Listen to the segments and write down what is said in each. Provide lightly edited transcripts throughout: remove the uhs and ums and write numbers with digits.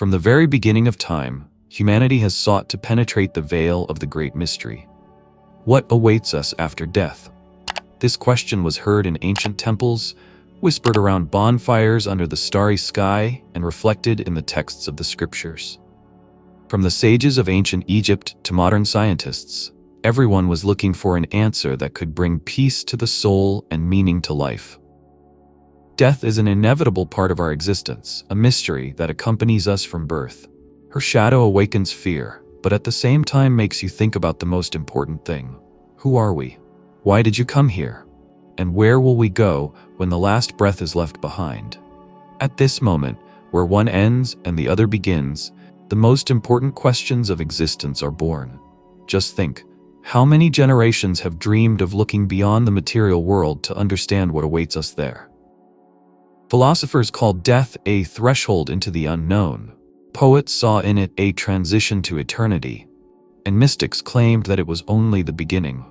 From the very beginning of time, humanity has sought to penetrate the veil of the great mystery. What awaits us after death? This question was heard in ancient temples, whispered around bonfires under the starry sky, and reflected in the texts of the scriptures. From the sages of ancient Egypt to modern scientists, everyone was looking for an answer that could bring peace to the soul and meaning to life. Death is an inevitable part of our existence, a mystery that accompanies us from birth. Her shadow awakens fear, but at the same time makes you think about the most important thing. Who are we? Why did you come here? And where will we go when the last breath is left behind? At this moment, where one ends and the other begins, the most important questions of existence are born. Just think, how many generations have dreamed of looking beyond the material world to understand what awaits us there? Philosophers called death a threshold into the unknown. Poets saw in it a transition to eternity, and mystics claimed that it was only the beginning.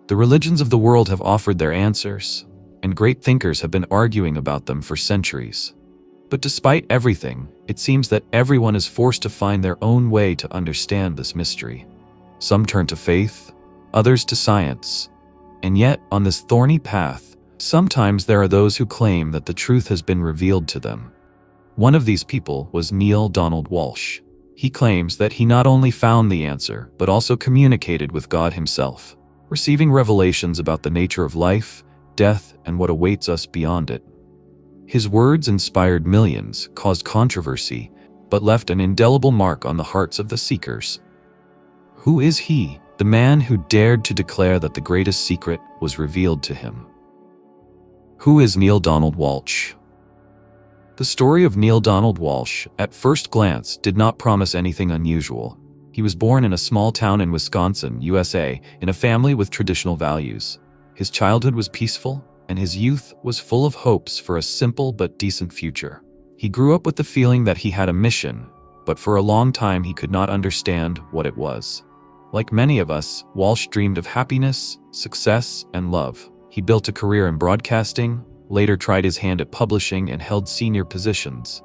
The religions of the world have offered their answers, and great thinkers have been arguing about them for centuries. But despite everything, it seems that everyone is forced to find their own way to understand this mystery. Some turn to faith, others to science, and yet, on this thorny path, sometimes there are those who claim that the truth has been revealed to them. One of these people was Neale Donald Walsch. He claims that he not only found the answer, but also communicated with God himself, receiving revelations about the nature of life, death, and what awaits us beyond it. His words inspired millions, caused controversy, but left an indelible mark on the hearts of the seekers. Who is he, the man who dared to declare that the greatest secret was revealed to him? Who is Neale Donald Walsch? The story of Neale Donald Walsch, at first glance, did not promise anything unusual. He was born in a small town in Wisconsin, USA, in a family with traditional values. His childhood was peaceful, and his youth was full of hopes for a simple but decent future. He grew up with the feeling that he had a mission, but for a long time he could not understand what it was. Like many of us, Walsch dreamed of happiness, success, and love. He built a career in broadcasting, later tried his hand at publishing, and held senior positions.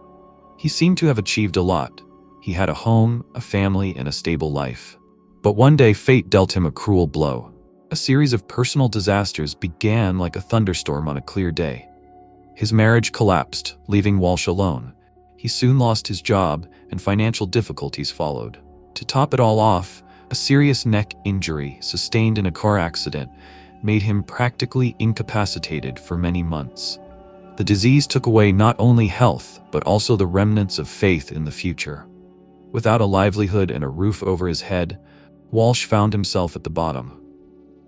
He seemed to have achieved a lot. He had a home, a family, and a stable life. But one day fate dealt him a cruel blow. A series of personal disasters began like a thunderstorm on a clear day. His marriage collapsed, leaving Walsch alone. He soon lost his job, and financial difficulties followed. To top it all off, a serious neck injury sustained in a car accident made him practically incapacitated for many months. The disease took away not only health, but also the remnants of faith in the future. Without a livelihood and a roof over his head, Walsch found himself at the bottom.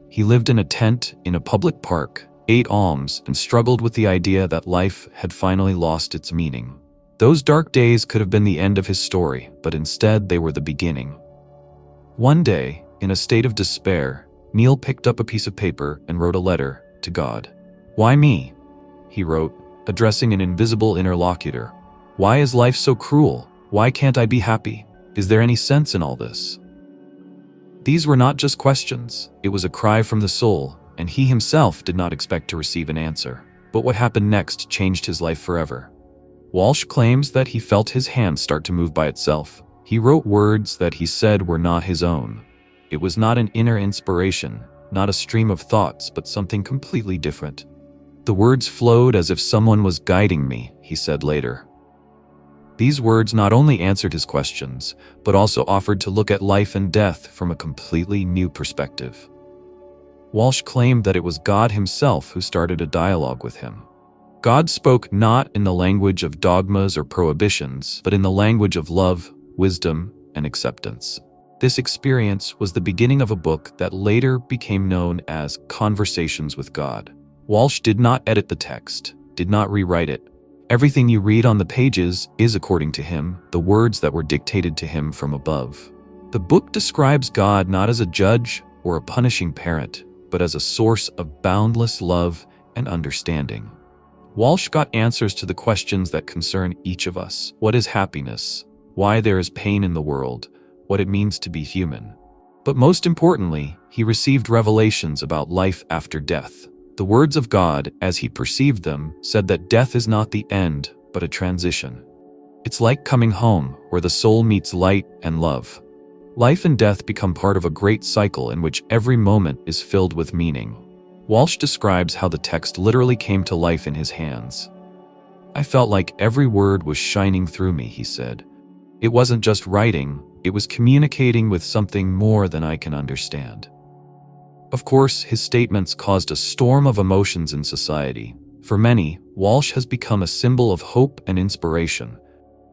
He lived in a tent in a public park, ate alms, and struggled with the idea that life had finally lost its meaning. Those dark days could have been the end of his story, but instead they were the beginning. One day, in a state of despair, Neale picked up a piece of paper and wrote a letter to God. "Why me?" he wrote, addressing an invisible interlocutor. "Why is life so cruel? Why can't I be happy? Is there any sense in all this?" These were not just questions. It was a cry from the soul, and he himself did not expect to receive an answer. But what happened next changed his life forever. Walsch claims that he felt his hand start to move by itself. He wrote words that he said were not his own. It was not an inner inspiration, not a stream of thoughts, but something completely different. "The words flowed as if someone was guiding me," he said later. These words not only answered his questions, but also offered to look at life and death from a completely new perspective. Walsch claimed that it was God himself who started a dialogue with him. God spoke not in the language of dogmas or prohibitions, but in the language of love, wisdom, and acceptance. This experience was the beginning of a book that later became known as Conversations with God. Walsch did not edit the text, did not rewrite it. Everything you read on the pages is, according to him, the words that were dictated to him from above. The book describes God not as a judge or a punishing parent, but as a source of boundless love and understanding. Walsch got answers to the questions that concern each of us. What is happiness? Why there is pain in the world? What it means to be human. But most importantly, he received revelations about life after death. The words of God, as he perceived them, said that death is not the end, but a transition. It's like coming home, where the soul meets light and love. Life and death become part of a great cycle in which every moment is filled with meaning. Walsch describes how the text literally came to life in his hands. "I felt like every word was shining through me," he said. "It wasn't just writing, it was communicating with something more than I can understand." Of course, his statements caused a storm of emotions in society. For many, Walsch has become a symbol of hope and inspiration.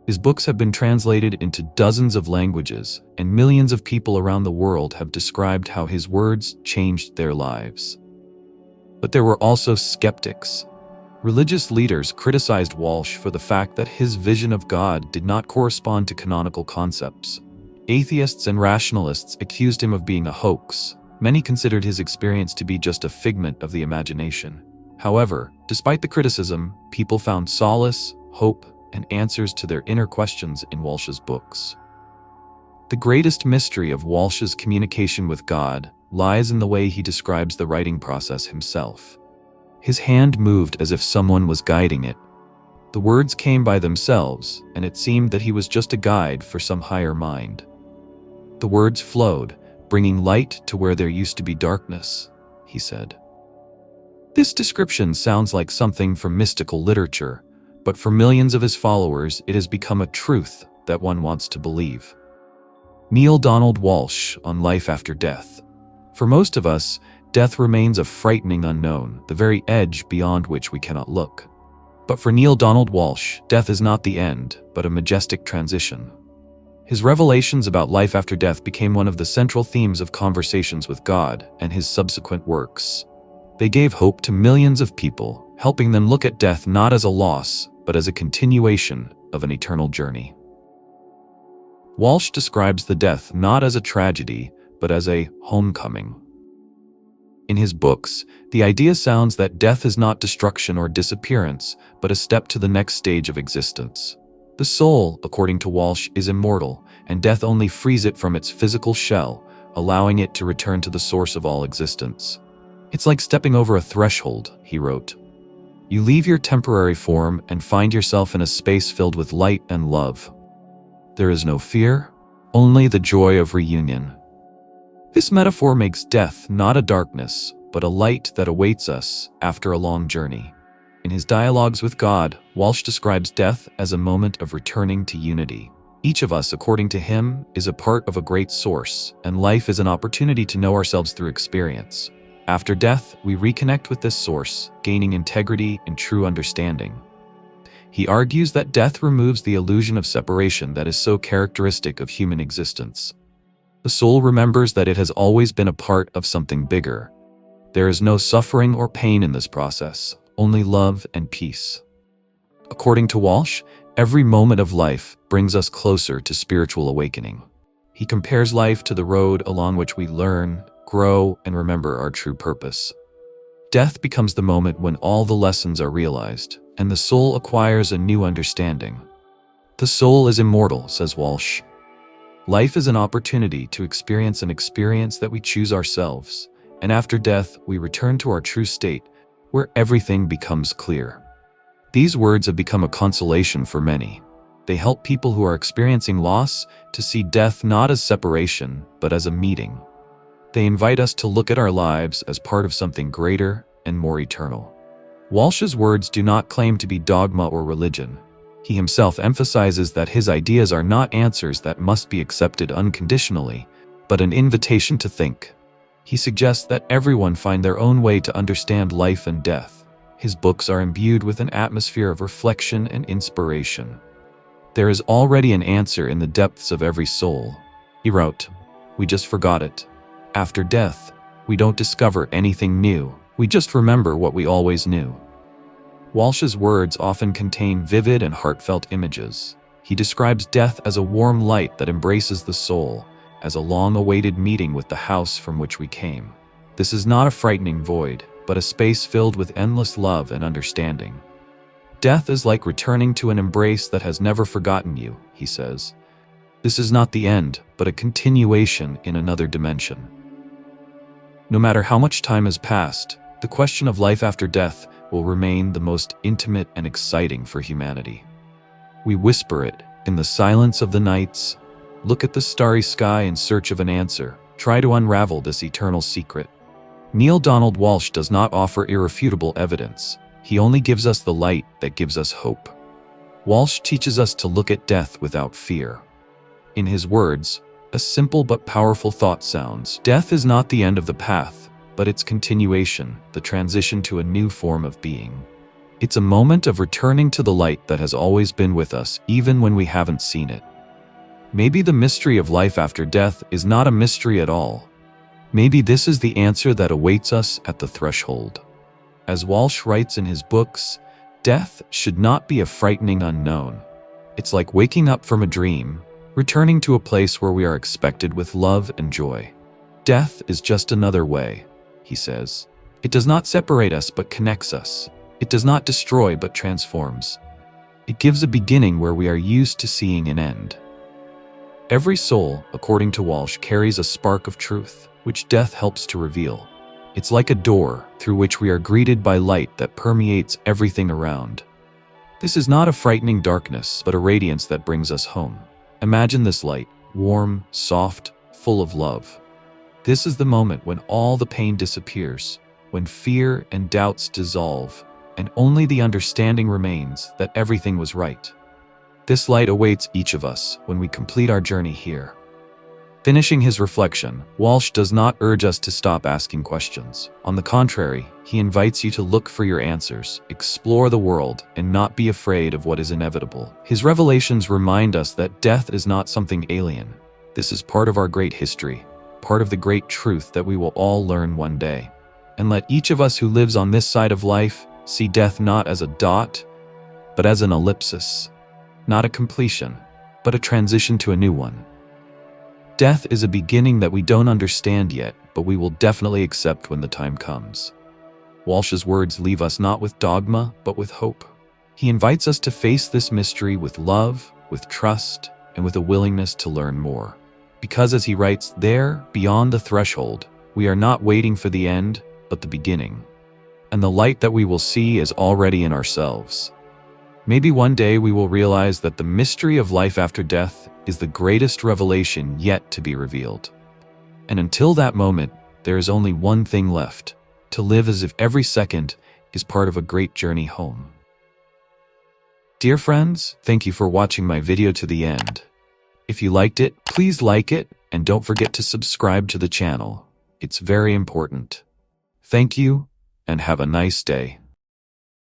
His books have been translated into dozens of languages, and millions of people around the world have described how his words changed their lives. But there were also skeptics. Religious leaders criticized Walsch for the fact that his vision of God did not correspond to canonical concepts. Atheists and rationalists accused him of being a hoax. Many considered his experience to be just a figment of the imagination. However, despite the criticism, people found solace, hope, and answers to their inner questions in Walsch's books. The greatest mystery of Walsch's communication with God lies in the way he describes the writing process himself. His hand moved as if someone was guiding it. The words came by themselves, and it seemed that he was just a guide for some higher mind. The words flowed, bringing light to where there used to be darkness, he said. This description sounds like something from mystical literature, but for millions of his followers, it has become a truth that one wants to believe. Neale Donald Walsch on Life After Death. For most of us, death remains a frightening unknown, the very edge beyond which we cannot look. But for Neale Donald Walsch, death is not the end, but a majestic transition. His revelations about life after death became one of the central themes of conversations with God and his subsequent works. They gave hope to millions of people, helping them look at death not as a loss, but as a continuation of an eternal journey. Walsch describes the death not as a tragedy, but as a homecoming. In his books, the idea sounds that death is not destruction or disappearance, but a step to the next stage of existence. The soul, according to Walsch, is immortal, and death only frees it from its physical shell, allowing it to return to the source of all existence. "It's like stepping over a threshold," he wrote. "You leave your temporary form and find yourself in a space filled with light and love. There is no fear, only the joy of reunion." This metaphor makes death not a darkness, but a light that awaits us after a long journey. In his dialogues with God, Walsch describes death as a moment of returning to unity. Each of us, according to him, is a part of a great source, and life is an opportunity to know ourselves through experience. After death, we reconnect with this source, gaining integrity and true understanding. He argues that death removes the illusion of separation that is so characteristic of human existence. The soul remembers that it has always been a part of something bigger. There is no suffering or pain in this process, only love and peace. According to Walsch, every moment of life brings us closer to spiritual awakening. He compares life to the road along which we learn, grow, and remember our true purpose. Death becomes the moment when all the lessons are realized, and the soul acquires a new understanding. "The soul is immortal," says Walsch. "Life is an opportunity to experience an experience that we choose ourselves, and after death, we return to our true state, where everything becomes clear." These words have become a consolation for many. They help people who are experiencing loss to see death not as separation, but as a meeting. They invite us to look at our lives as part of something greater and more eternal. Walsch's words do not claim to be dogma or religion. He himself emphasizes that his ideas are not answers that must be accepted unconditionally, but an invitation to think. He suggests that everyone find their own way to understand life and death. His books are imbued with an atmosphere of reflection and inspiration. "There is already an answer in the depths of every soul," he wrote. "We just forgot it. After death, we don't discover anything new, we just remember what we always knew." Walsch's words often contain vivid and heartfelt images. He describes death as a warm light that embraces the soul, as a long-awaited meeting with the house from which we came. This is not a frightening void, but a space filled with endless love and understanding. "Death is like returning to an embrace that has never forgotten you," he says. "This is not the end, but a continuation in another dimension." No matter how much time has passed, the question of life after death will remain the most intimate and exciting for humanity. We whisper it In the silence of the nights, look at the starry sky in search of an answer. Try to unravel this eternal secret. Neale Donald Walsch does not offer irrefutable evidence. He only gives us the light that gives us hope. Walsch teaches us to look at death without fear. In his words, a simple but powerful thought sounds, "Death is not the end of the path, but its continuation, the transition to a new form of being." It's a moment of returning to the light that has always been with us, even when we haven't seen it. Maybe the mystery of life after death is not a mystery at all. Maybe this is the answer that awaits us at the threshold. As Walsch writes in his books, death should not be a frightening unknown. It's like waking up from a dream, returning to a place where we are expected with love and joy. Death is just another way, he says. It does not separate us but connects us. It does not destroy but transforms. It gives a beginning where we are used to seeing an end. Every soul, according to Walsch, carries a spark of truth, which death helps to reveal. It's like a door through which we are greeted by light that permeates everything around. This is not a frightening darkness, but a radiance that brings us home. Imagine this light, warm, soft, full of love. This is the moment when all the pain disappears, when fear and doubts dissolve, and only the understanding remains that everything was right. This light awaits each of us when we complete our journey here. Finishing his reflection, Walsch does not urge us to stop asking questions. On the contrary, he invites you to look for your answers, explore the world, and not be afraid of what is inevitable. His revelations remind us that death is not something alien. This is part of our great history, part of the great truth that we will all learn one day. And let each of us who lives on this side of life see death not as a dot, but as an ellipsis. Not a completion, but a transition to a new one. Death is a beginning that we don't understand yet, but we will definitely accept when the time comes. Walsch's words leave us not with dogma, but with hope. He invites us to face this mystery with love, with trust, and with a willingness to learn more. Because as he writes, there, beyond the threshold, we are not waiting for the end, but the beginning. And the light that we will see is already in ourselves. Maybe one day we will realize that the mystery of life after death is the greatest revelation yet to be revealed. And until that moment, there is only one thing left: to live as if every second is part of a great journey home. Dear friends, thank you for watching my video to the end. If you liked it, please like it, and don't forget to subscribe to the channel. It's very important. Thank you, and have a nice day.